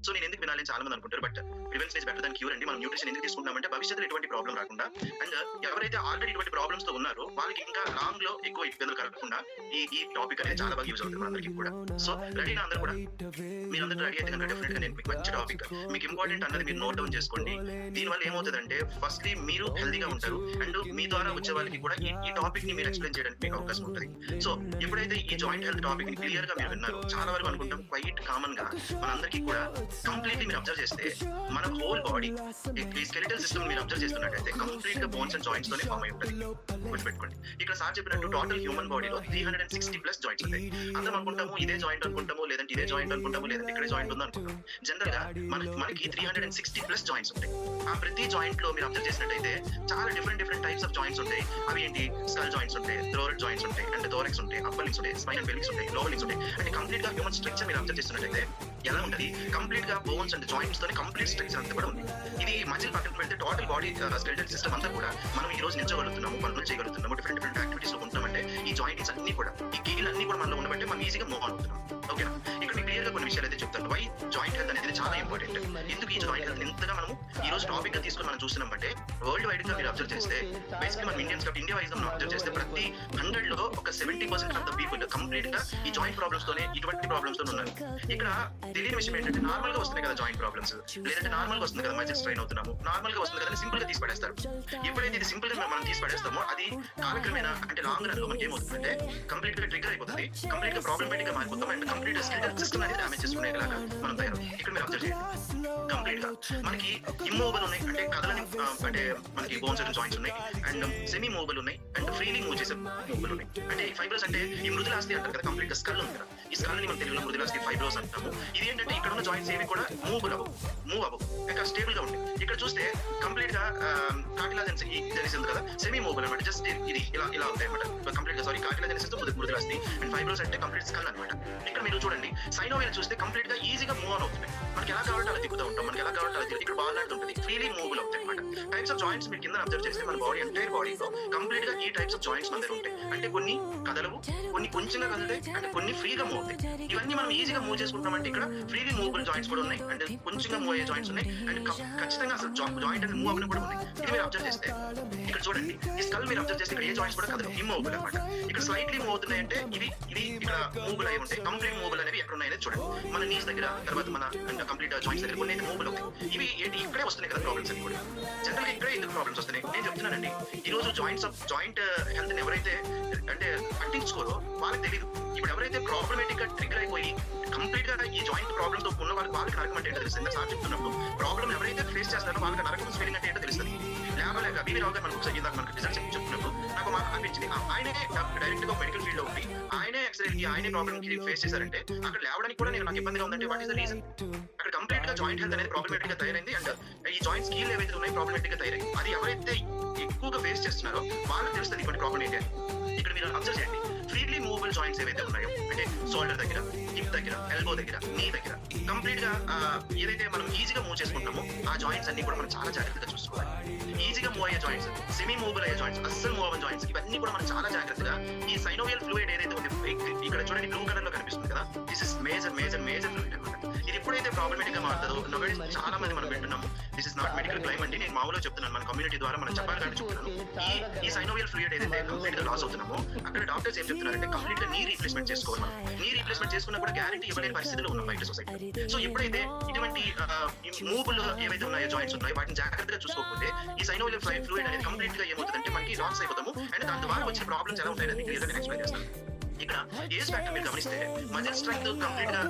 So నేను ఎందుకు వినాలని చాలా మంది అనుకుంటారు. But prevention is better than cure అండి. మనం న్యూట్రిషన్ ఎందుకు తీసుకుంటామంటే భవిష్యత్తులో ఎటువంటి ప్రాబ్లం రాకుండా, అండ్ ఎవరైతే ఆల్రెడీ ఇటువంటి ప్రాబ్లమ్స్ తో ఉన్నారో వాళ్ళకి ఇంకా లాంగ్ లో ఎక్కువ ఇబ్బందులు కలగకుండా ఈ టాపిక్ అనేది చాలా బాగా యూజ్ అవుతుంది అందరికీ కూడా. సో రెడీనా అందరూ కూడా? మీరు అందరూ రెడీ అయితే కనుక డెఫినెట్ గా నేను మీకు మంచి టాపిక్, మీకు ఇంపార్టెంట్ అన్నది మీరు నోట్ డౌన్ చేసుకోండి. దీని వల్ల ఏమవుతుందంటే ఫస్ట్లీ మీరు హెల్దీగా ఉంటారు, అండ్ మీ ద్వారా వచ్చే వాళ్ళకి కూడా ఈ టాపిక్ ని మీరు ఎక్స్ప్లెయిన్ చేయడానికి మీకు అవకాశం ఉంటుంది. సో ఎప్పుడైతే ఈ జాయింట్ హెల్త్ టాపిక్ ని క్లియర్ గా మీరు విన్నారు, చాలా వరకు అనుకుంటాం క్వైట్ కామన్ గా మనందరికీ కూడా కంప్లీట్లీ మీరు అబ్జర్వ్ చేస్తే మన హోల్ బాడీ ఈ స్కెలిటల్ సిస్టమ్ మీరు అబ్జర్వ్ చేస్తున్నట్టయితే కంప్లీట్ గా బోన్స్ అండ్ జాయింట్స్ తోనే ఫామ్ అయి ఉంటుంది. గుర్తుపెట్టుకోండి. ఇక్కడ సార్ చెప్పినట్టు టోటల్ హ్యూమన్ బాడీలో 360+ జాయింట్స్ ఉంటాయి. అందరం అనుకుంటాము ఇదే జాయింట్ అనుకుంటాము, లేదంటే ఇదే జాయింట్ అనుకుంటాము, లేదంటే ఇక్కడే జాయింట్ ఉంది అనుకుంటాము. జనరల్ గా మనకి 360+ జాయింట్స్ ఉంటాయి. ఆ ప్రతి జాయింట్ లో మీరు అబ్జర్వ్ చేసినట్టయితే చాలా డిఫరెంట్ టైప్స్ ఆఫ్ జాయింట్స్ ఉంటాయి. అవి ఏంటి? స్కల్ జాయింట్స్ ఉంటాయి, థ్రోరల్ జాయింట్స్ ఉంటాయి, అండ్ థోరెక్స్ ఉంటాయి, అప్పర్ లింక్స్ ఉంటాయి, స్పైన్ అండ్ పెల్విక్స్ ఉంటాయి, లోవర్ లింక్స్ ఉంటాయి. అంటే కంప్లీట్ గా హ్యూమన్ స్ట్రక్చర్ మీరు అబ్జర్వ్ చేస్తున్నట్టయితే ఎలా ఉంటుంది? కంప్లీట్ గా బోన్స్ అండ్ జాయింట్స్ తోనే కంప్లీట్ స్ట్రక్చర్ అంతా కూడా ఉంది. ఇది మజిల్ పక్కన పెడితే టోటల్ బాడీ స్కెలిటల్ సిస్టమ్ అంతా కూడా మనం ఈ రోజు నిల్చోగలుగుతున్నాము, పనులు చేయగలుగుతున్నాము, డిఫరెంట్ యాక్టివిటీస్ లో ఉంటామంటే ఈ జాయింట్స్ అన్ని కూడా, ఈ కీలు అన్ని కూడా మనలో ఉండబట్టే మనం ఈజీగా మూవ్ అవుతున్నాం. ఓకేనా? ఇక్కడ మీకు క్లియర్ గా కొన్ని విషయాలు అయితే చెప్తాను. వై జాయింట్ హెల్త్ అనేది చాలా ఇంపార్టెంట్. ఎందుకు ఈ జాయింట్ హెల్త్ ఎంతగా మనం ఈ రోజు టాపిక్ గా తీసుకుని మనం చూస్తున్నాం అంటే, వరల్డ్ వైడ్ గా మీరు అబ్జర్వ్ చేస్తే బేసిక్లీ మనం ఇండియన్స్ కాబట్టి ఇండియా వైజ్ గా మనం అబ్జర్వ్ చేస్తే ప్రతి 100 లో ఒక 70% ఆఫ్ ద పీపుల్ కంప్లీట్ గా ఈ జాయింట్ ప్రాబ్లమ్స్ తోనే, ఇటువంటి ప్రాబ్లమ్స్ తో ఉన్నారు. ఇక్కడ తెలియని విషయం ఏంటంటే నార్మల్ గా వస్తున్నాయి కదా జాయింట్ ప్రాబ్లమ్స్, లేదంటే నార్మల్ గా వస్తుంది కదా మజిల్ స్ట్రెయిన్ అవుతున్నాము, నార్మల్ గా వస్తుంది కదా సింపుల్ గా తీసి పడేస్తారు. ఎప్పుడైతే ఇది సింపుల్ గా మనం తీసి పడేస్తామో అది కాలక్రమేణా అంటే లాంగ్ రన్ లో మనకి ఏమవుతుందంటే కంప్లీట్ గా ట్రిగర్ అయిపోతుంది, కంప్లీట్ గా ప్రాబ్లమేటిక్ గా మారిపోతాం, అండ్ కంప్లీట్ స్కెలిటల్ సిస్టమ్ అనేది డామేజ్ చేసుకునేలాగా మనం తయారు. ఇక్కడ మీరు అబ్జర్వ్ చేయండి, కంప్లీట్ గా మనకి ఇమ్మూవబుల్ ఉన్నాయి అంటే కదలని అంటే మనకి బోన్స్ అండ్ జాయింట్స్ ఉన్నాయి, అండ్ సెమీ మూవబుల్ ఉన్నాయి, అండ్ ఫ్రీలీ మూవ్ చేసే మూవబుల్ ఉన్నాయి. అంటే ఈ ఫైబ్రోస్ అంటే ఈ మృదులాస్థి అంటారు కదా, కంప్లీట్ గా స్కల్ ఉంది కదా, ఈ స్కల్ ని మనం తెలుగులో మృదులాస్థి ఫైబ్రోస్ అంటాము. ఇది ఏంటంటే ఇక్కడ ఉన్న జాయింట్స్ ఏవి కూడా మూవ్ అవ్వవు, ఇంకా స్టేబుల్ గా ఉంటాయి. ఇక్కడ చూస్తే కంప్లీట్ గా కార్టిలాజెన్స్ ఉంది కదా, సెమీ మూవబుల్ అనమాట, జస్ట్ ఇది ఇలా ఉంటాయి అనమాట. కంప్లీట్ గా సారీ కార్టిలాజెన్స్ మృదులాస్థి, అండ్ ఫైబ్రోస్ అంటే కంప్లీట్ స్కల్ అనమాట. ఇక్కడ మీరు చూడండి సైనోవియల్ చూస్తే కంప్లీట్ గా ఈజీగా మూవ్ ఆన్ అవుతుంది. మనకి ఎలా కావాలంటే అలా తిప్పుతూ ఉంటాం, మనకి ఎలా కావాలంటే అలా ఇక్కడ బాల్ ఆడుతుంటుంది, ఫ్రీలీ మూవబుల్ అవుతాయి అనమాట. టైప్స్ ఆఫ్ జాయింట్స్ మీరు కింద అబ్జర్వ్ చేస్తే మన బాడీ ఎంటైర్ బాడీలో కంప్లీట్ గా ఈ టైప్స్ ఆఫ్ జాయింట్స్ మన దగ్గర ఉంటాయి. అంటే కొన్ని కదలవు, కొన్ని కొంచెంగా కదులుతాయి, అంటే కొన్ని ఫ్రీగా మూవ్ అవుతాయి. ఇవన్నీ మనం ఈజీగా మూవ్ చేసుకుంటామంటే ఇక్కడ ఫ్రీలీ మూవబుల్ జాయింట్స్ కూడా ఉన్నాయి, అంటే కొంచెంగా మూవ్ అయ్యే జాయింట్స్ ఉన్నాయి, అండ్ ఖచ్చితంగా అసలు జాయింట్ అనేది మూవ్ అవ్వడం కూడా ఉన్నాయి. ఇది మీరు అబ్జర్వ్ చేస్తే ఇక్కడ చూడండి, ఈ స్కల్ మీరు అబ్జర్వ్ చేస్తే ఇక్కడ ఏ జాయింట్స్ కూడా కదలవు, ఇమ్మూవబుల్ అనమాట. ఇక్కడ స్లైట్లీ మూవ్ అవుతున్నాయి అంటే ఇది ఇక్కడ మూవబుల్ అయి ఉంటాయి. కంప్లీట్ మూవబుల్ అనేవి ఎక్కడ ఉన్నాయనేది చూడండి, మన నీస్ దగ్గర, తర్వాత మన కంప్లీట్ జాయింట్స్ దగ్గర కొన్ని అయితే మూవబుల్ అవుతాయి. ఇవి ఏంటి ఇక్కడే వస్తున్నాయి కదా ప్రాబ్లమ్స్ అని కూడా. జనరల్ గా ఇక్కడే ఎందుకు ప్రాబ్లమ్స్ వస్తున్నాయి నేను చెప్తున్నానండి. ఈ రోజు జాయింట్ హెల్త్ ని ఎవరైతే అంటే పట్టించుకోరో వాళ్ళకి తెలియదు. ఇప్పుడు ఎవరైతే ప్రాబ్లమేటిక్ గా ట్రిగర్ అయిపోయి కంప్లీట్ గా ఈ జాయింట్ ప్రాబ్లమ్ తో ఉన్న వాళ్ళకి నరకం అంటే ఏంటో తెలుస్తుంది. సార్ చెప్తున్నప్పుడు ప్రాబ్లమ్ ఎవరైతే ఫేస్ చేస్తారో వాళ్ళకి నరకం ఫీలింగ్ అంటే ఏంటో తెలుస్తుంది. లేక బీవీ రావు గారు మనకు ఒకసారి ఇందాక మనకు రిజల్ట్స్ చెప్తున్నప్పుడు నాకు మాకు అనిపించింది, ఆయనే డైరెక్ట్ గా మెడికల్ ఫీల్డ్ లో ఉండి ఆయనే ఎక్స్రేకి ఆయనే ప్రాబ్లమ్ కి ఫేస్ చేశారంటే అక్కడ లేవడానికి కూడా నాకు ఇబ్బందిగా ఉందంటే వాట్ ఇస్ ద రీజన్? అక్కడ కంప్లీట్ గా జాయింట్ హెల్త్ అనేది ప్రాబ్లమేటిక్ గా తయారైంది, అండ్ ఈ జాయింట్ స్కీల్ ఏవైతే ఉన్నాయి ప్రాబ్లమేటిక్ గా తయారైంది. అది ఎవరైతే ఎక్కువగా ఫేస్ చేస్తున్నారో వాళ్ళకి తెలుస్తుంది ఇటువంటి ప్రాబ్లం ఏంటి అని. ఇక్కడ మీరు అబ్జర్వ్ చేయండి, ఫ్రీలీ మూవబుల్ జాయింట్స్ ఏవైతే ఉన్నాయో అంటే షోల్డర్ దగ్గర, హిప్ దగ్గర, ఎల్బో దగ్గర, నీ దగ్గర కంప్లీట్ గా ఏదైతే మనం ఈజీగా మూవ్ చేసుకుంటామో ఆ జాయింట్స్ అన్ని కూడా మనం చాలా జాగ్రత్తగా చూసుకోవాలి. ఈజీగా మూవ్ అయ్యే జాయింట్స్, సెమీ మూవబుల్ అయ్యే జాయింట్స్, అస్సలు మూవ్ అవ్వని జాయింట్స్, ఇవన్నీ కూడా మనం చాలా జాగ్రత్తగా ఈ సైనోవియల్ ఫ్లూయిడ్ ఏదైతే ఉంది ఇక్కడ చూడండి బ్లూ కలర్ లో కనిపిస్తుంది కదా, దిస్ ఇస్ మేజర్ ఫ్లూయిడ్ అనమాట. ఇది ఎప్పుడైతే ప్రాబ్లమేటిక్ గా మారుతుందో చాలా మంది మనం వింటున్నాము, this is not medical claim అండి, నేను మామూలుగా చెప్తున్నాను, మన కమ్యూనిటీ ద్వారా మనం చెప్పాలి కానీ చెప్తున్నాను. ఈ సైనోవియల్ ఫ్లూయిడ్ ఏదైతే కంప్లీట్ గా లాస్ అవుతున్నామో అక్కడ డాక్టర్స్ ఏం చెప్తున్నారంటే కంప్లీట్ గా నీ రీప్లేస్మెంట్ చేసుకోవాలి. మనం నీ రీప్లేస్మెంట్ చేసుకున్నా కూడా గ్యారెంటీ ఇవ్వలేని పరిస్థితిలో ఉన్నాం బయట సొసైటీ. సో ఎప్పుడైతే ఇటువంటి మూవబుల్ ఏవైతే ఉన్నాయో జాయింట్స్ ఉన్నాయో వాటిని జాగ్రత్తగా చూసుకోకపోతే ఈ సైనోవియల్ ఫ్లూయిడ్ అనేది కంప్లీట్ గా ఏమవుతుందంటే మనకి లాస్ అయిపోతాము, అండ్ దాని ద్వారా వచ్చిన ప్రాబ్లమ్స్ ఎలా ఉంటాయని క్లియర్ గా ఎక్స్ప్లెయిన్ చేస్తాను. ఇక్కడ ఏజ్ ఫ్యాక్టర్ మీరు గమనిస్తే మజిల్ స్ట్రెంగ్త్ కంప్లీట్ గా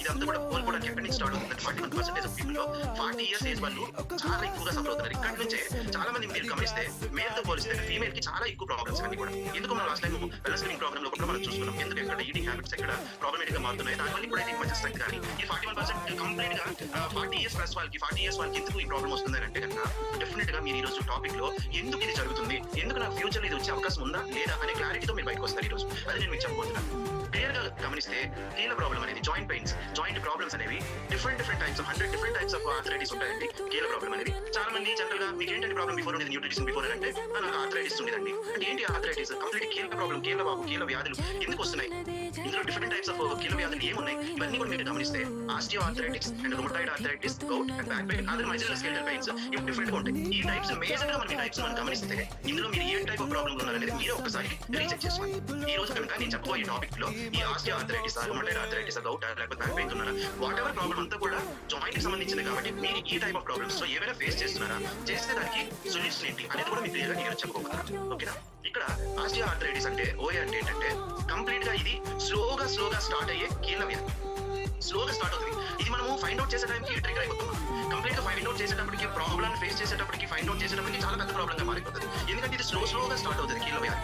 ఇదంతా కూడా కోల్పోవడానికి ఎక్కడి నుంచి స్టార్ట్ అవుతుంది? 41% ఆఫ్ పీపుల్ లో 40 ఇయర్స్ ఏజ్ వాళ్ళు చాలా ఎక్కువగా సఫర్ అవుతున్నారు. ఇక్కడ నుంచే చాలా మంది మీరు గమనిస్తే మేల్ తో పోలిస్తే ఫీమేల్ కి చాలా ఎక్కువ ప్రాబ్లమ్స్ అన్ని కూడా. ఎందుకు మనం లాస్ట్ టైం వెల్నెస్ ప్రోగ్రామ్ లో కూడా మనం చూసుకున్నాం, ఎందుకు ఎక్కడ ఈటింగ్ హ్యాబిట్స్ ఎక్కడ ప్రాబ్లమేటిక్ గా మారుతున్నాయి, దానివల్ల కూడా ఈ మజిల్ స్ట్రెంగ్త్ కానీ ఈ 41% కంప్లీట్ గా 40 ఇయర్స్ ప్లస్ వాళ్ళకి 40 ఇయర్స్ వాళ్ళకి ఎందుకు ఈ ప్రాబ్లమ్ వస్తుంది అంటే కనుక డెఫినెట్ గా మీరు ఈ రోజు టాపిక్ లో ఎందుకు ఇది జరుగుతుంది, ఎందుకు నాకు ఫ్యూచర్ లో ఇది వచ్చే అవకాశం ఉందా లేదా అనే క్లారిటీతో మీరు బయటకు వస్తారు ఈ రోజు. అది నేను మీకు చెప్పబోతున్నాను. క్లియర్ గా గమనిస్తే కీళ్ళ ప్రాబ్లం అనేది జాయింట్ పెయిన్స్, జాయింట్ ప్రాబ్లమ్స్ అనేవి different types of 100 different types of arthritis ఉంటాయండి. కీళ్ళ ప్రాబ్లం అనేది చాలా మంది జనరల్ గా మీకు ఏంటంటే ప్రాబ్లం బిఫోర్ ఉండేది న్యూట్రిషన్ బిఫోర్ అంటే నాకు ఆర్థరైటిస్ ఉండేదండి. అంటే ఏంటి ఆర్థరైటిస్? కంప్లీట్ కీళ్ళ ప్రాబ్లం, కీళ్ళ వ్యాధులు ఎందుకు వస్తున్నాయి? ఇందులో డిఫరెంట్ టైప్స్ ఆఫ్ కీళ్ళ వ్యాధులు ఏమున్నాయి ఇవన్నీ కూడా మీరు గమనిస్తే osteoarthritis and rheumatoid arthritis, gout and back pain, other musculoskeletal pains ఇవి డిఫరెంట్ గా ఉంటాయి. ఈ టైప్స్ మేజర్ గా మనం ఈ టైప్స్ మనం గమనిస్తే ఇందులో మీరు ఏ టైప్ ఆఫ్ ప్రాబ్లమ్ ఉన్నారనేది మీరు ఒకసారి రీచెక్ చేసుకోండి. ఈ రోజు కనుక నేను చెప్పబోయే టాపిక్ లో ఈ ఆస్టియోఆర్థరైటిస్, రొమటాయిడ్ ఆర్థరైటిస్, గౌట్ లేకపోతే బ్యాక్ పెయిన్ ఉన్నారా, వాట్ ఎవర్ ప్రాబ్లమ్ అంతా కూడా జాయింట్ కి సంబంధించింది కాబట్టి మీరు ఈ టైప్ ఆఫ్ ప్రాబ్లమ్స్ లో ఏవైనా ఫేస్ చేస్తున్నారా, చేస్తే దానికి సొల్యూషన్ ఏంటి అనేది కూడా మీకు క్లియర్ గా నేను చెప్పబోతున్నాను. ఓకేనా? ఇక్కడ ఆస్టియోఆర్థరైటిస్ అంటే ఓఏ అంటే ఏంటంటే కంప్లీట్ గా ఇది స్లోగా స్టార్ట్ అయ్యే కీళ్ళ వ్యాధి. స్లోగా స్టార్ట్ అవుతుంది. ఇది మనము ఫైండ్ అవుట్ చేసే టైంకి ట్రిగర్ అయిపోతున్నాం. కంప్లీట్ గా ఫైండ్ అవుట్ చేసేటప్పటికి ప్రాబ్లమ్ ఫేస్ చేసేటప్పటికి ఫైండ్ అవుట్ చేసేటప్పటికి చాలా పెద్ద ప్రాబ్లమ్ గా మారిపోతుంది. ఎందుకంటే ఇది స్లోగా స్టార్ట్ అవుతుంది కీళ్ళ వ్యాధి.